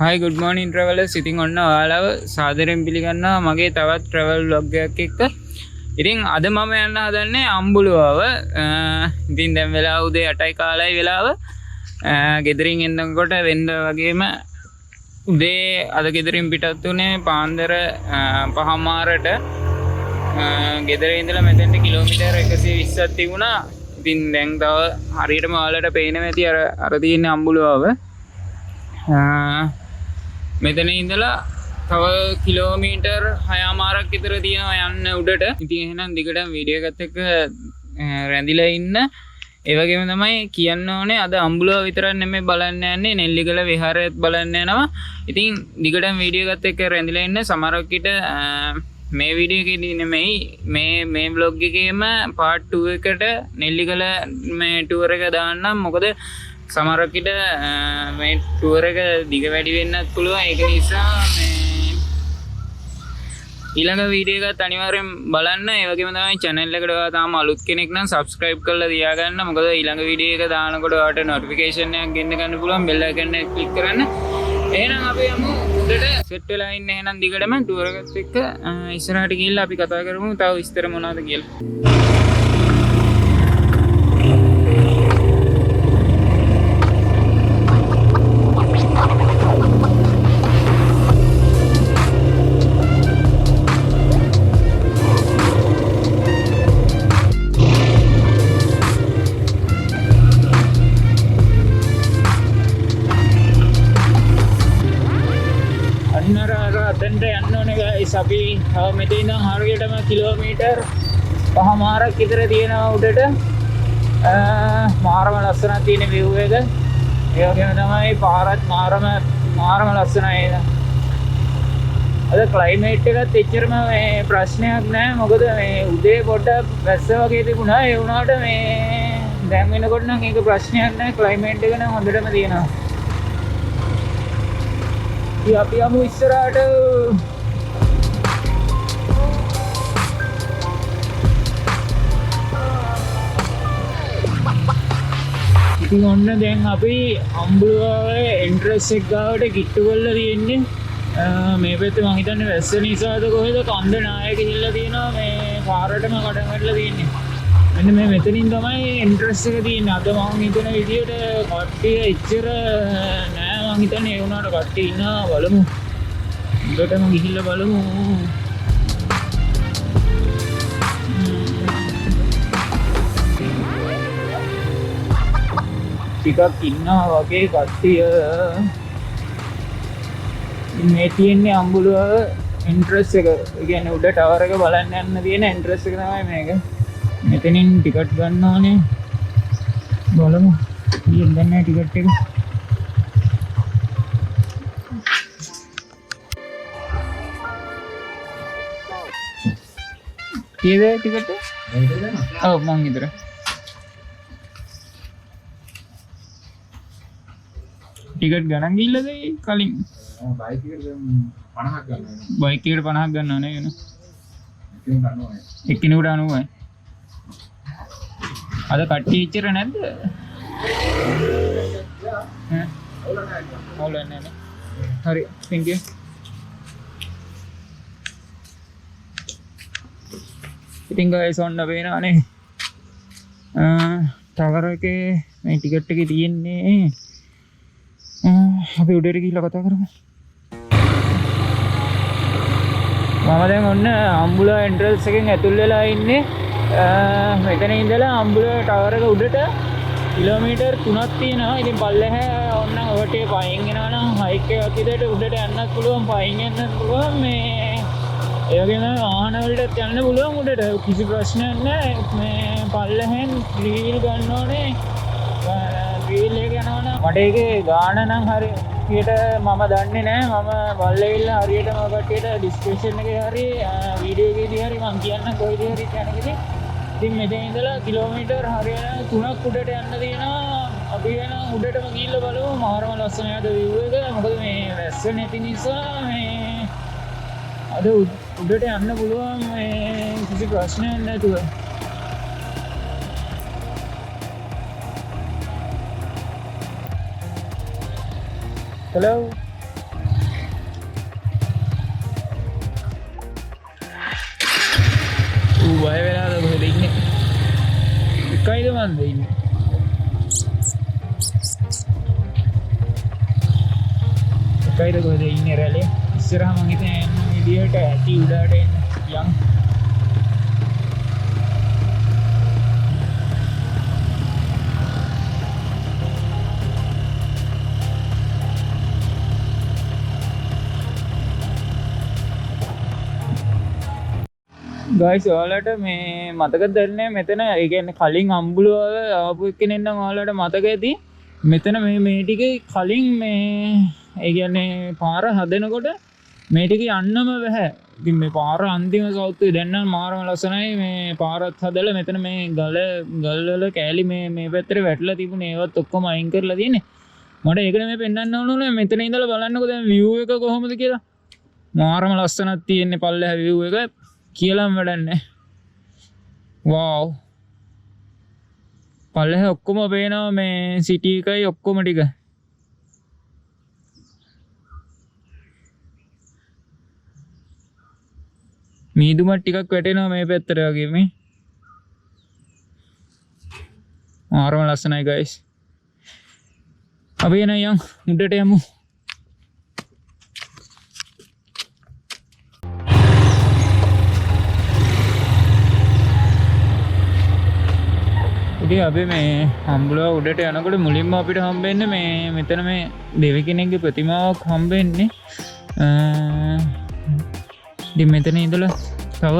Hi good morning travelers. ඉතින් ඔන්න ඔයාලව සාදරයෙන් පිළිගන්නවා මගේ තවත් travel vlog එකක් එක්ක. ඉතින් අද මම යන්න හදන්නේ අම්බුලුවාව. ඉතින් දැන් වෙලාව උදේ 8යි කාලයි වෙලාව. ගෙදරින් එනකොට වෙන්න වගේම උදේ අද ගෙදරින් පිටත් උනේ පාන්දර 5:00ට. ගෙදර ඉඳලා මෙතෙන්ට කිලෝමීටර් 120ක් තිබුණා. ඉතින් දැන් තව හරියටම ඔයාලට පේනවා ඇති අර තියෙන අම්බුලුවාව. මෙතන ඉඳලා තව කිලෝමීටර් 6මාරක් විතර තියෙනවා යන්න උඩට. ඉතින් එහෙනම් දිගටම වීඩියෝ එකත් එක්ක රැඳිලා ඉන්න. ඒ වගේම තමයි කියන්න ඕනේ අද අම්බුලුවාව විතරක් නෙමෙයි බලන්න යන්නේ නෙල්ලිගල විහාරයත් බලන්න යනවා. ඉතින් දිගටම වීඩියෝ එකත් එක්ක රැඳිලා ඉන්න. සමහරක් විට මේ වීඩියෝ එකේදී නෙමෙයි මේ vlog එකේම part 2 එකට නෙල්ලිගල මේ tour එක දාන්නම්. මොකද සමහරක් විට මේ ටුවර් එක දිග වැඩි වෙන්නත් පුළුවන්. ඒක නිසා මේ ඊළඟ වීඩියෝ එකත් අනිවාර්යෙන් බලන්න. ඒ වගේම තමයි channel එකට ඔයාලා තාම අලුත් කෙනෙක් නම් subscribe කරලා තියාගන්න. මොකද ඊළඟ වීඩියෝ එක දානකොට ඔයාලට notification එකක් ගෙන්න ගන්න පුළුවන්. bell icon එක click කරන්න. එහෙනම් අපි යමු උඩට set වෙලා ඉන්න. එහෙනම් දිගටම ටුවර් එකත් එක්ක ඉස්සරහට ගිහිල්ලා අපි කතා කරමු තව විස්තර මොනවද කියලා. අපි මෙතන ඉඳන් හරියටම කිලෝමීටර් 5මාරක් විතර තියෙනවා උඩට. මාරම ලස්සනක් තියෙන view එක. ඒ වගේම තමයි පාරත් මාරම ලස්සනයි. අද climate එකත් එච්චරම මේ ප්‍රශ්නයක් නැහැ. මොකද මේ උදේ පොඩ්ඩක් වැස්ස වගේ තිබුණා. ඒ වුණාට මේ දැන් වෙනකොට නම් ඒක ප්‍රශ්නයක් නැහැ. climate එක නම් හොඳටම තියෙනවා. ඉතින් අපි යමු ඉස්සරහට. ඉතින් ඔන්න දැන් අපි අම්බුලුවාවේ එන්ට්‍රන්ස් එක ගාවට කිට්ටු කරලා තියෙන්නේ. මේ පැත්තේ මම හිතන්නේ වැස්ස නිසාද කොහෙද කන්ද නායක ගිහිල්ලා තියෙනවා. මේ පාරටම කඩන් වැටලා තියෙන්නේ. මෙන්න මේ මෙතනින් තමයි එන්ට්‍රන්ස් එක තියෙන්නේ. අද මම හිතන විදියට කට්ටිය ඉච්චර නෑ. මම හිතන්නේ ඒ වුණාට කට්ටිය ඉන්නවා. බලමු. උඩටම ගිහිල්ලා බලමු. ටිකක් ඉන්නවා වගේ කට්ටිය. මේ තියෙන්නේ අම්බුලුවාව එන්ට්‍රන්ස් එක. ඒ කියන්නේ උඩ ටවර් එක බලන්න යන්න තියෙන එන්ට්‍රන්ස් එක තමයි මේක. මෙතනින් ටිකට් ගන්න ඕනේ. බලමු. ඊයෙන් ගන්න ටිකට් එක. කීයද ටිකට් එක? ඔව් මං විතර. ටිකට් ගණන් ගිහිල්ලාද කලින්? බයික් එකට 50ක් ගන්නවා. බයික් එකට 50ක් ගන්නවා නේ වෙන. එක්කෙනෙකුට 90යි. අද කට්ටිය ඉච්චර නැද්ද? ඈ අවුල නැහැ. හරි thank you. ඉතින් guys ඔන්න වෙනවනේ. ටවර් එකේ මේ ටිකට් එකේ තියෙන්නේ අපි උඩට ගිහිල්ලා කතා කරමු. මම දැන් ඔන්න අම්බුලුවා එන්ට්‍රන්ස් එකෙන් ඇතුල් වෙලා ඉන්නේ. මෙතන ඉඳලා අම්බුලුවා ටවර් එක උඩට කිලෝමීටර් 3ක් තියෙනවා. ඉතින් පල්ලෙහා ඔන්න ඔටේ පයින් යනවා නම් හයික් එකක් විදිහට උඩට යන්නත් පුළුවන්, පයින් යන්නත් පුළුවන්. මේ ඒ වගේම වාහන වලට යන්න පුළුවන් උඩට. කිසි ප්‍රශ්නයක් නැහැ. මේ පල්ලෙහෙන් ග්‍රීල් ගන්න ඕනේ. ග්‍රීල් එක යනවනම් මට ඒකේ ගාන නම් හරියට මම දන්නේ නැහැ. මම බල්ලෙවිල්ලා හරියටම ඔබට ඩිස්ක්‍රිප්ෂන් එකේ හරි වීඩියෝ එකේදී හරි මම කියන්න කොයිද හරි යනකදී. ඉතින් මෙතන ඉඳලා කිලෝමීටර් හරියට 3ක් උඩට යන්න තියෙනවා. අපි වෙන උඩටම ගිහිල්ලා බලමු. මාරම ලස්සනයි අද view එක. මොකද මේ වැස්ස නැති නිසා මේ අද උඩට යන්න පුළුවන් මේ කිසි ප්‍රශ්නයක් නැතුව. Hello. බය වෙලාද කොහෙද ඉන්නේ? එකයිද මන්ද ඉන්නේ? එකයිද කොහෙද ඉන්නේ රැළේ? ඉස්සරහා මං හිතන්නේ එළියට ඇටි උඩට එන්න යන්. ගයිස් ඔයාලට මේ මතකද දන්නේ මෙතන ඒ කියන්නේ කලින් අම්බුලුව ආපු එක්කෙනෙක් නම් ඔයාලට මතක ඇති මෙතන මේ ටිකේ කලින් මේ ඒ කියන්නේ පාර හදනකොට මේ ටික යන්නම බෑ. ඉතින් මේ පාර අන්තිම සෞත්තුවේ දැන් නම් මාරම ලස්සනයි මේ පාරත් හදලා මෙතන මේ ගල් වල කෑලි මේ පැත්තට වැටලා තිබුණේ ඒවත් ඔක්කොම අයින් කරලා තියෙන්නේ. මට ඒකනේ මේ පෙන්වන්න ඕනේ මෙතන ඉඳලා බලන්නකෝ දැන් view එක කොහොමද කියලා. මාරම ලස්සනක් තියෙන්නේ පල්ලෙහා view එක. කියලාම වැඩන්නේ. වව්. පල්ලෙහා ඔක්කොම පේනවා මේ සිටි එකයි ඔක්කොම ටික. මීදුමක් ටිකක් වැටෙනවා මේ පැත්තට වගේ මේ. මාරම ලස්සනයි guys. අපි එන යන් උඩට යමු. අපි මේ අම්බුලුව උඩට යනකොට මුලින්ම අපිට හම්බෙන්නේ මේ මෙතන මේ දෙවි කෙනෙක්ගේ ප්‍රතිමාවක් හම්බෙන්නේ. ඉතින් මෙතන ඉඳලා තව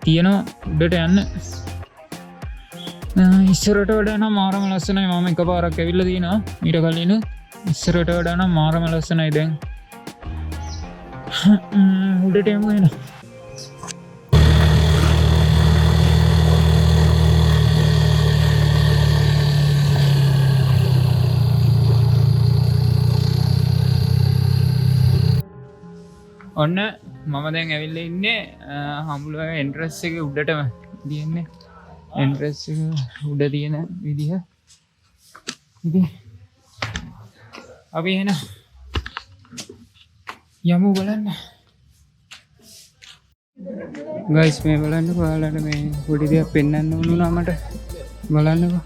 තියෙනවා උඩට යන්න. ඉස්සරට වඩා නම් මාරම ලස්සනයි. මම එකපාරක් ඇවිල්ලා තිනවා ඊට කලින්. ඉස්සරට වඩා නම් මාරම ලස්සනයි දැන්. උඩට යමු එන. ඔන්න මම දැන් ඇවිල්ලා ඉන්නේ හම්බුලුවේ එන්ට්‍රන්ස් එකේ උඩටම තියෙන්නේ. එන්ට්‍රන්ස් එක උඩ තියෙන විදිහ. ඉතින් අපි එන යමු බලන්න. ගයිස් මේ බලන්නකෝ ඔයාලට මේ පොඩි දෙයක් පෙන්වන්න වුණා මට. බලන්නකෝ.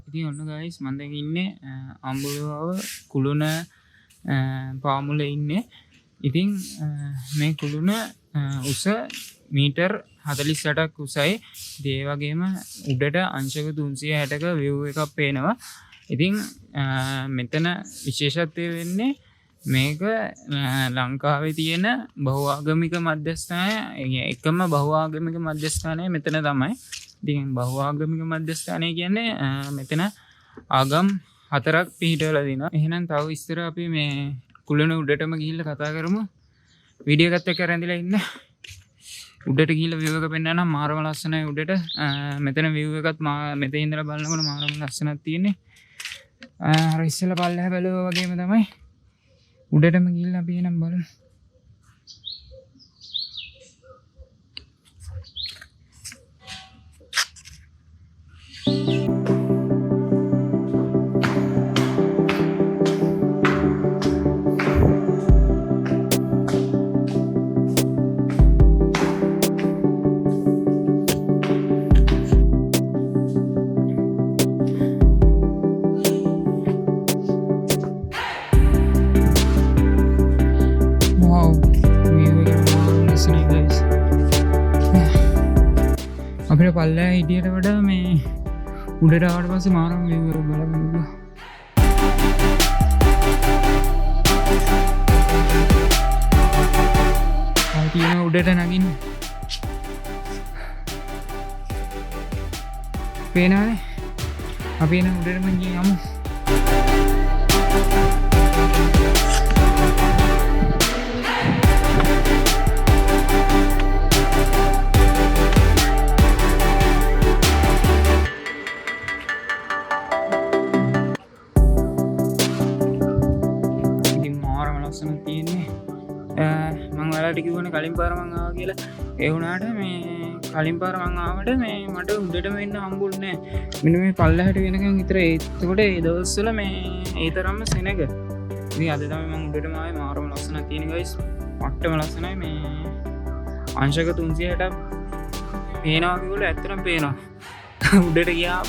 ඉතින් ඔන්න ගයිස් මම දැන් ඉන්නේ අම්බුලුව කුළුණ පාමුලේ ඉන්නේ. ඉතින් මේ කුළුණ උස මීටර් 48ක් උසයි. ඒ වගේම උඩට අංශක 360ක view එකක් පේනවා. ඉතින් මෙතන විශේෂත්වය වෙන්නේ මේක ලංකාවේ තියෙන බහුආගමික මධ්‍යස්ථානය එකම බහුආගමික මධ්‍යස්ථානය මෙතන තමයි. ඉතින් බහුආගමික මධ්‍යස්ථානය කියන්නේ මෙතන ආගම් 4ක් පිහිටවලා දිනවා. එහෙනම් තව ඉස්සර අපි මේ කුළුණ උඩටම ගිහිල්ලා කතා කරමු. වීඩියෝ එකත් එක්ක රැඳිලා ඉන්න. උඩට ගිහිල්ලා view එක පෙන්නනවා මාරම ලස්සනයි උඩට. මෙතන view එකත් මෙතන ඉඳලා බලනකොට මාරම ලස්සනක් තියෙන්නේ. අර ඉස්සෙල්ලා පල්ලෙහා බැලුවා වගේම තමයි. උඩටම ගිහිල්ලා අපි එනම් බලමු. අපිට පල්ලෙහා හිටියට වඩා මේ උඩට ආවට පස්සේ මාරම view එක බලන්න. උඩට නගින්න. පේනවනේ. අපි එන උඩටම ගියමු. ටිකවන කලින් පාර මං ආවා කියලා. ඒ වුණාට මේ කලින් පාර මං ආවට මේ මට උඩටම එන්න හම්බුන්නේ නැහැ. මෙන්න මේ පල්ලෙහාට වෙනකන් විතර ඒකට ඒ දවස්වල මේ ඒ තරම්ම සෙනග. ඉතින් අද තමයි මං උඩටම ආවේ. මාරම ලස්සනක් තියෙන ගයිස්. මට්ටම ලස්සනයි. මේ අංශක 360ක් පේනවා කිව්වල ඇත්තටම පේනවා. උඩට ගියාම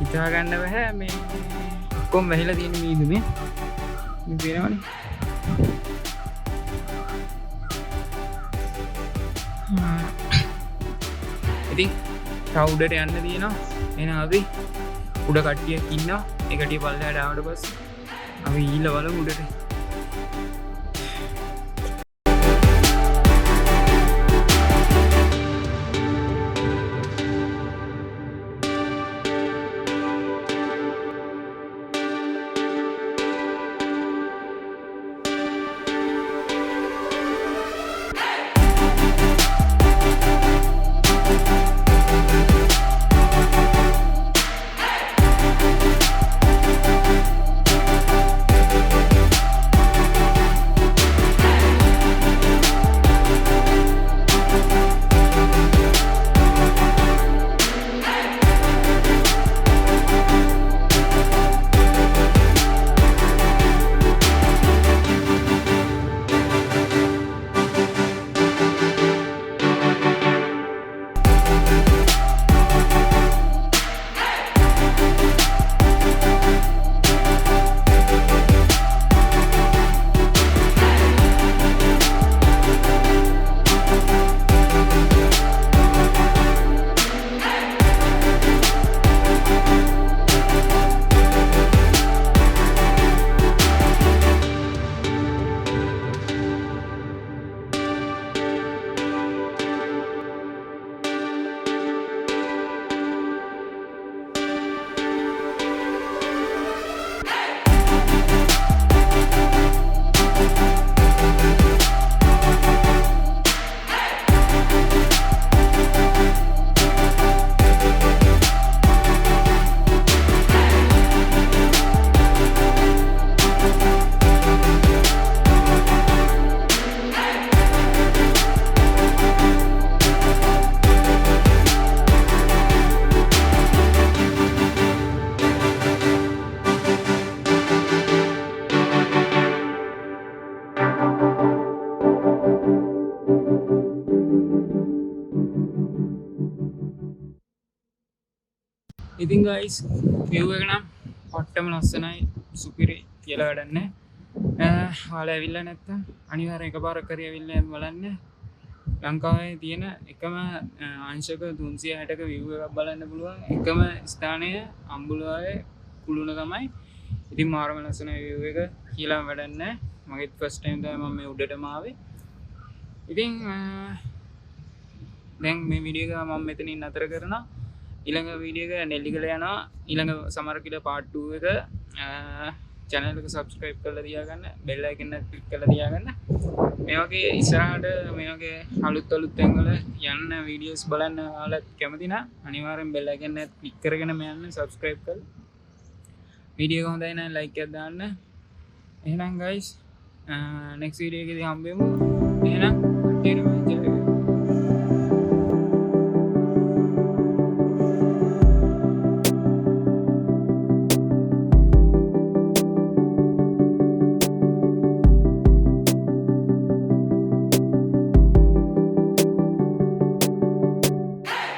හිතා ගන්න බෑ මේ ඔක්කොම වැහිලා තියෙන මීදුමේ. මේ පේනවනේ. ඉතින් තව උඩට යන්න තියෙනවා. එහෙනම් අපි උඩ කට්ටියක් ඉන්නවා. ඒ කට්ටිය පල්ලෙහාට ආවට පස්සේ අපි ඊළ බලමු උඩට. ඉතින් ගයිස් view එක නම් පට්ටම ලස්සනයි සුපිරි කියලා වැඩක් නැහැ. ඔයාලා ඇවිල්ලා නැත්තම් අනිවාර්යෙන් එකපාරක් හරි ඇවිල්ලා බලන්න. ලංකාවේ තියෙන එකම අංශක 360ක view එකක් බලන්න පුළුවන් එකම ස්ථානය අම්බුලුවාවේ කුළුණ තමයි. ඉතින් මාරම ලස්සන view එක කියලා වැඩක් නැහැ. මගෙත් first time තමයි මම මේ උඩටම ආවේ. ඉතින් දැන් මේ වීඩියෝ එක මම මෙතනින් නතර කරනවා. ඊළඟ වීඩියෝ එක නෙල්ලිගල යනවා. ඊළඟ සමහර කියලා part 2 එක channel එක subscribe කරලා තියාගන්න, bell icon එක click කරලා තියාගන්න. මේ වගේ ඉස්සරහට මේ වගේ අලුත් තැන් වල යන්න videos බලන්න ඔයාලත් කැමති නම් අනිවාර්යෙන් bell icon එක click කරගෙන යන්න subscribe කරලා. වීඩියෝ එක හොඳයි නම් like එකක් දාන්න. එහෙනම් guys next video එකේදී හම්බෙමු. එහෙනම්